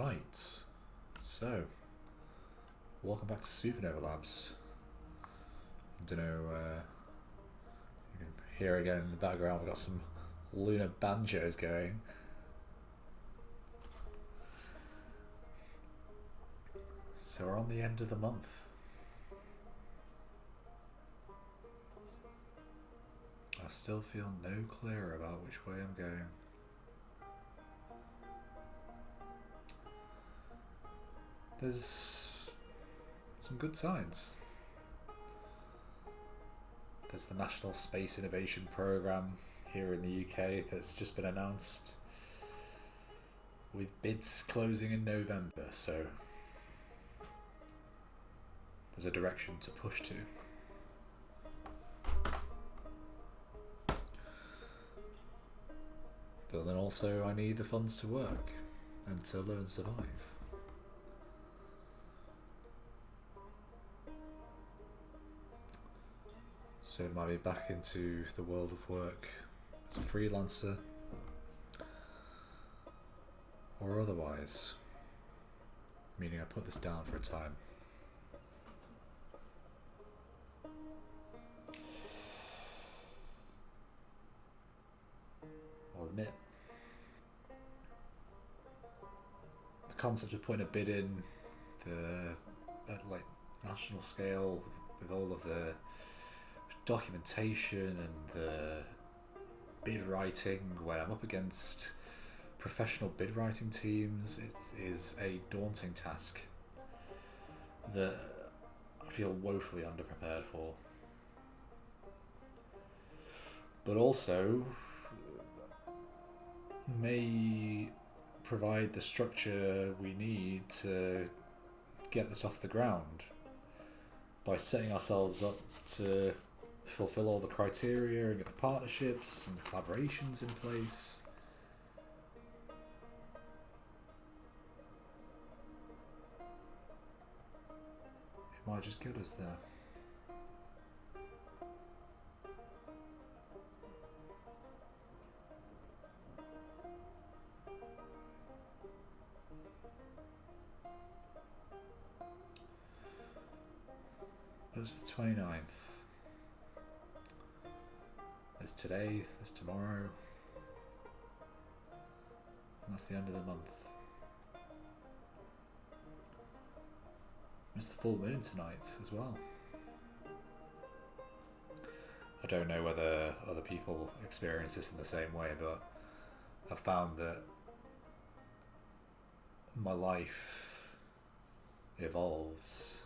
Right, so welcome back to Supernova Labs. I don't know, you can hear again in the background, we've got some lunar banjos going. So we're on the end of the month. I still feel no clearer about which way I'm going. There's some good signs. There's the National Space Innovation Programme here in the UK that's just been announced, with bids closing in November, so there's a direction to push to. But then also I need the funds to work and to live and survive. So it might be back into the world of work as a freelancer or otherwise, meaning I put this down for a time. I'll admit, the concept of putting a bid in at like national scale with all of the documentation and the bid writing, when I'm up against professional bid writing teams, it is a daunting task that I feel woefully underprepared for. But also may provide the structure we need to get this off the ground by setting ourselves up to fulfill all the criteria and get the partnerships and the collaborations in place. It might just get us there. It's the 29th. There's today, there's tomorrow, and that's the end of the month. It's the full moon tonight as well. I don't know whether other people experience this in the same way, but I've found that my life evolves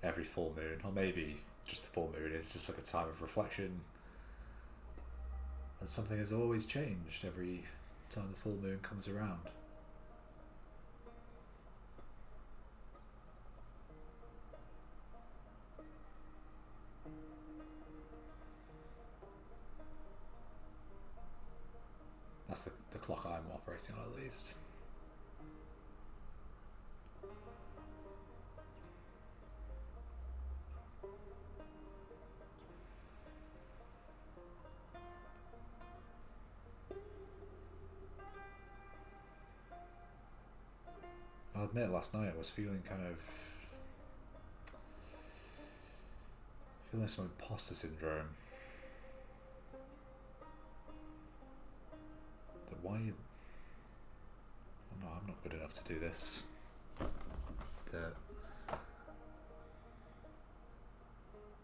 every full moon, or maybe just the full moon is just like a time of reflection, and something has always changed every time the full moon comes around. That's the clock I'm operating on, at least. I'll admit, last night I was feeling some imposter syndrome. That why I'm not good enough to do this. That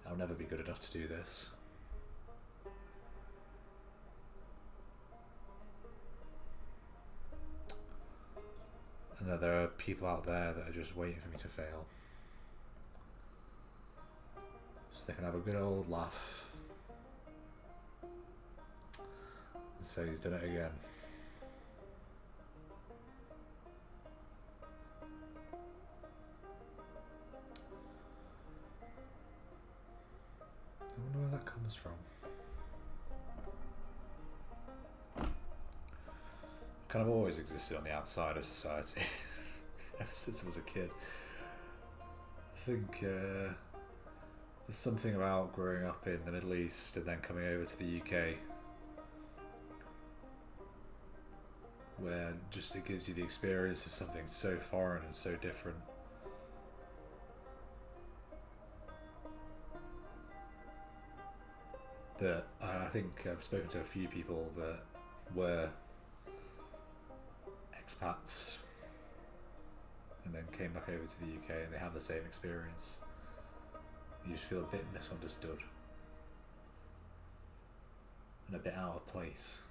I'll never be good enough to do this. And that there are people out there that are just waiting for me to fail, so they can have a good old laugh and say he's done it again. I wonder where that comes from. Kind of always existed on the outside of society ever since I was a kid. I think there's something about growing up in the Middle East and then coming over to the UK where just it gives you the experience of something so foreign and so different. That I think I've spoken to a few people that were expats and then came back over to the UK and they have the same experience. You just feel a bit misunderstood and a bit out of place.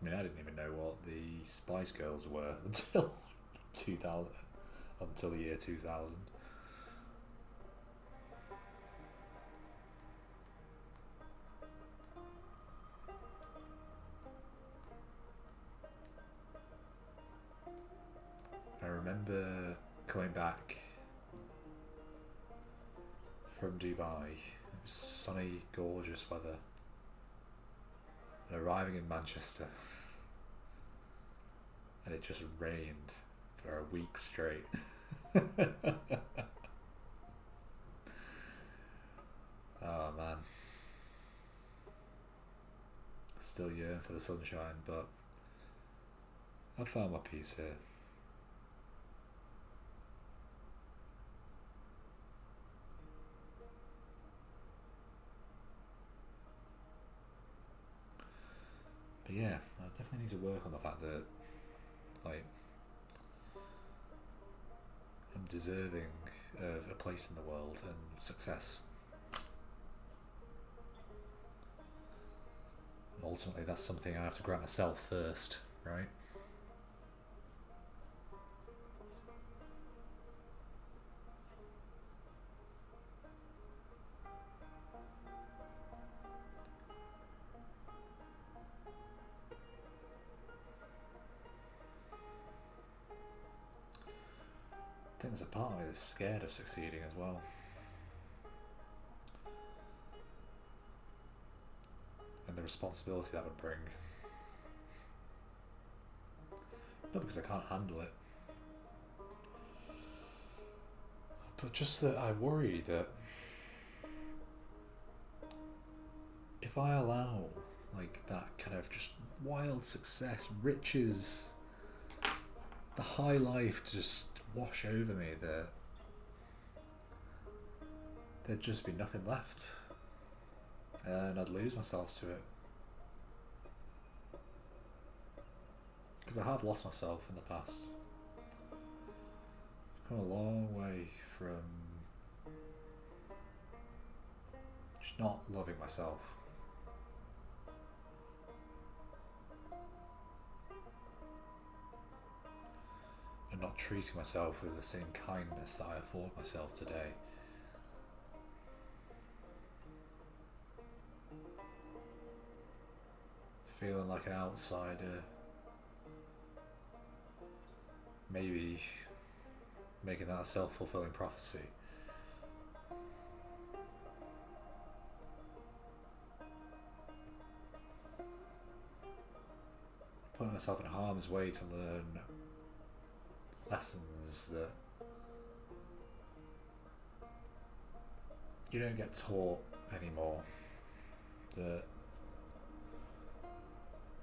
I mean, I didn't even know what the Spice Girls were until 2000, until the year 2000. I remember coming back from Dubai. It was sunny, gorgeous weather, and arriving in Manchester, and it just rained for a week straight. Oh man, still yearn for the sunshine, but I found my peace here. But yeah, I definitely need to work on the fact that, like, I'm deserving of a place in the world and success. And ultimately, that's something I have to grant myself first, right? I think there's a part of me that's scared of succeeding as well. And the responsibility that would bring. Not because I can't handle it, but just that I worry that if I allow like that kind of just wild success, riches, the high life to just wash over me, that there'd just be nothing left and I'd lose myself to it. Because I have lost myself in the past. I've come a long way from just not loving myself. And not treating myself with the same kindness that I afford myself today. Feeling like an outsider. Maybe making that a self-fulfilling prophecy. Putting myself in harm's way to learn lessons that you don't get taught anymore, that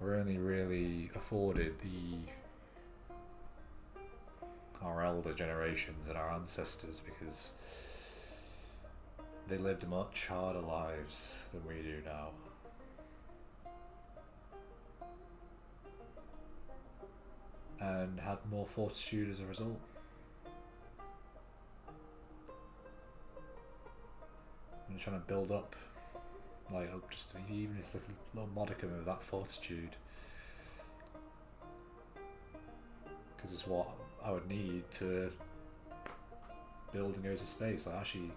we're only really afforded our elder generations and our ancestors because they lived much harder lives than we do now. And had more fortitude as a result. And trying to build up, like, just even just a little modicum of that fortitude, because it's what I would need to build and go to space. Like, actually,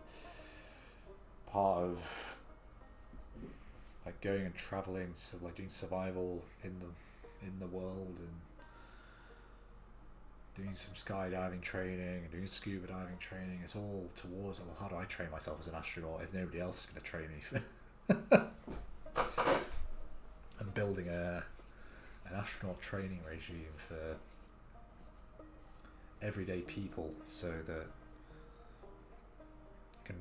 part of like going and traveling, so like doing survival in the world and doing some skydiving training and doing scuba diving training, it's all towards, well, how do I train myself as an astronaut if nobody else is going to train me? I'm building an astronaut training regime for everyday people so that you can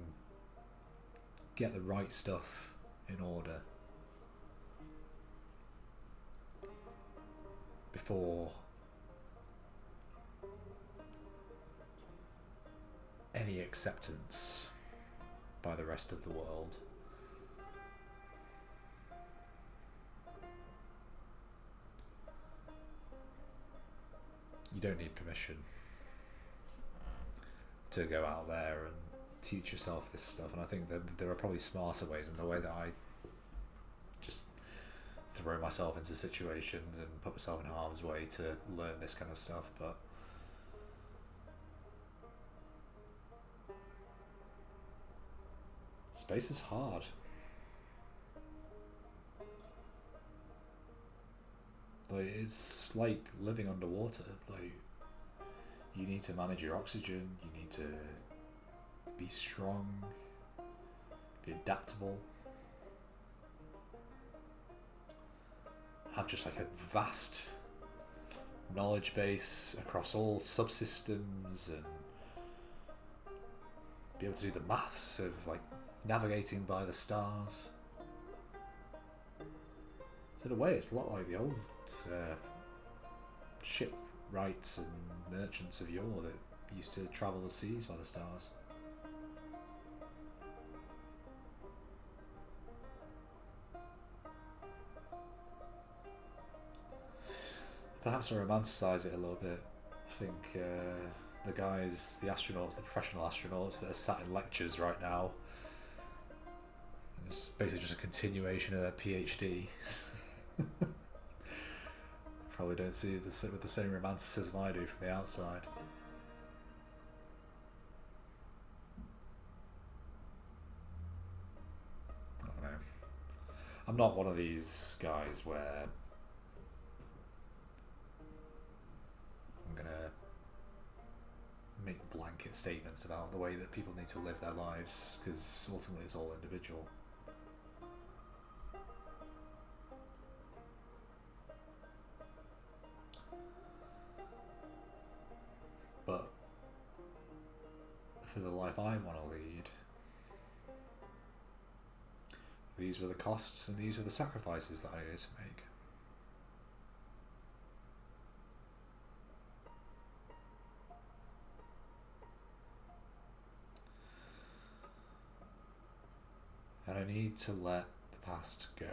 get the right stuff in order before any acceptance by the rest of the world. You don't need permission to go out there and teach yourself this stuff, and I think that there are probably smarter ways than the way that I just throw myself into situations and put myself in harm's way to learn this kind of stuff. But space is hard. Like, it's like living underwater. Like, you need to manage your oxygen, you need to be strong, be adaptable, have just like a vast knowledge base across all subsystems, and be able to do the maths of like navigating by the stars. So in a way, it's a lot like the old shipwrights and merchants of yore that used to travel the seas by the stars. Perhaps I romanticize it a little bit. I think the guys, the astronauts, the professional astronauts that are sat in lectures right now, it's basically just a continuation of their PhD. Probably don't see it with the same romanticism I do from the outside. I don't know. I'm not one of these guys where I'm gonna make blanket statements about the way that people need to live their lives, because ultimately it's all individual. But for the life I want to lead, these were the costs and these were the sacrifices that I needed to make. And I need to let the past go.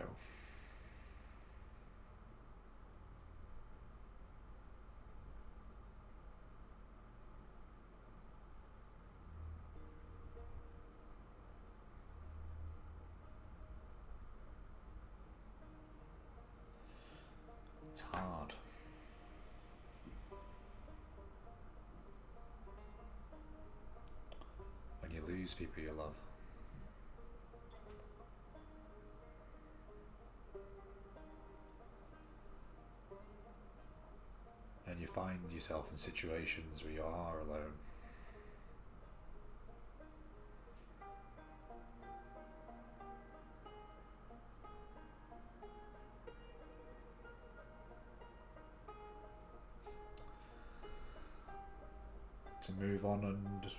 It's hard. When you lose people you love. And you find yourself in situations where you are alone. To move on and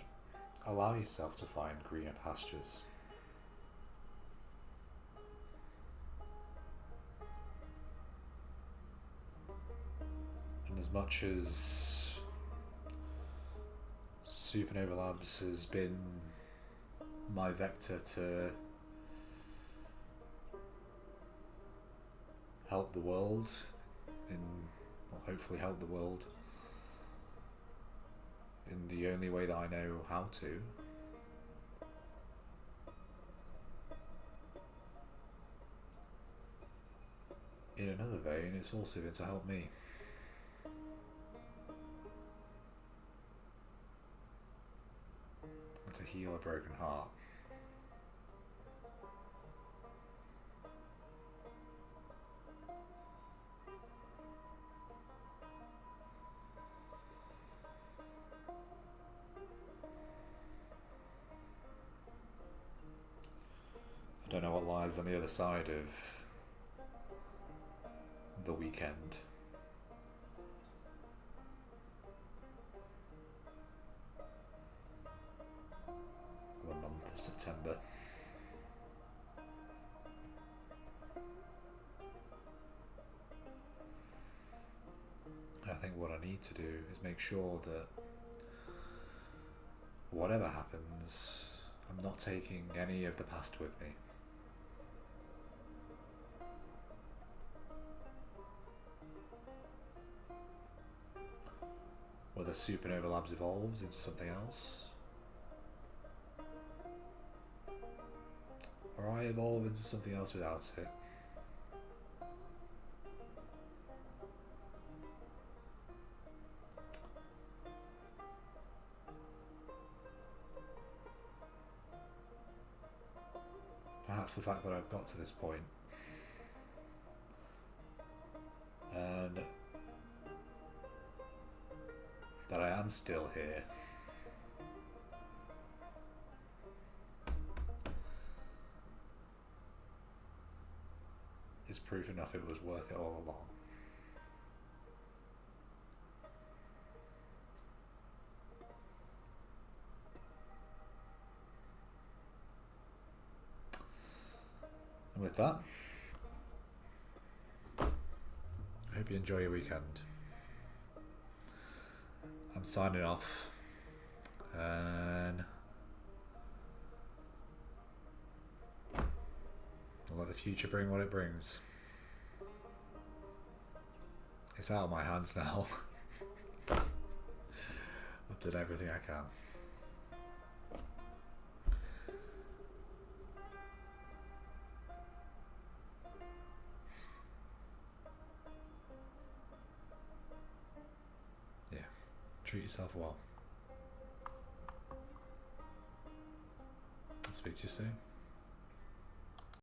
allow yourself to find greener pastures. And as much as Supernova Labs has been my vector to help the world, hopefully help the world in the only way that I know how to, in another vein, it's also been to help me. And to heal a broken heart. I don't know what lies on the other side of the weekend. The month of September. what I need to do is make sure that whatever happens, I'm not taking any of the past with me. Whether Supernova Labs evolves into something else, or I evolve into something else without it. Perhaps the fact that I've got to this point and that I am still here is proof enough it was worth it all along. And with that, I hope you enjoy your weekend. I'm signing off, and I'll let the future bring what it brings. It's out of my hands now. I've done everything I can. Yeah, treat yourself well. I'll speak to you soon.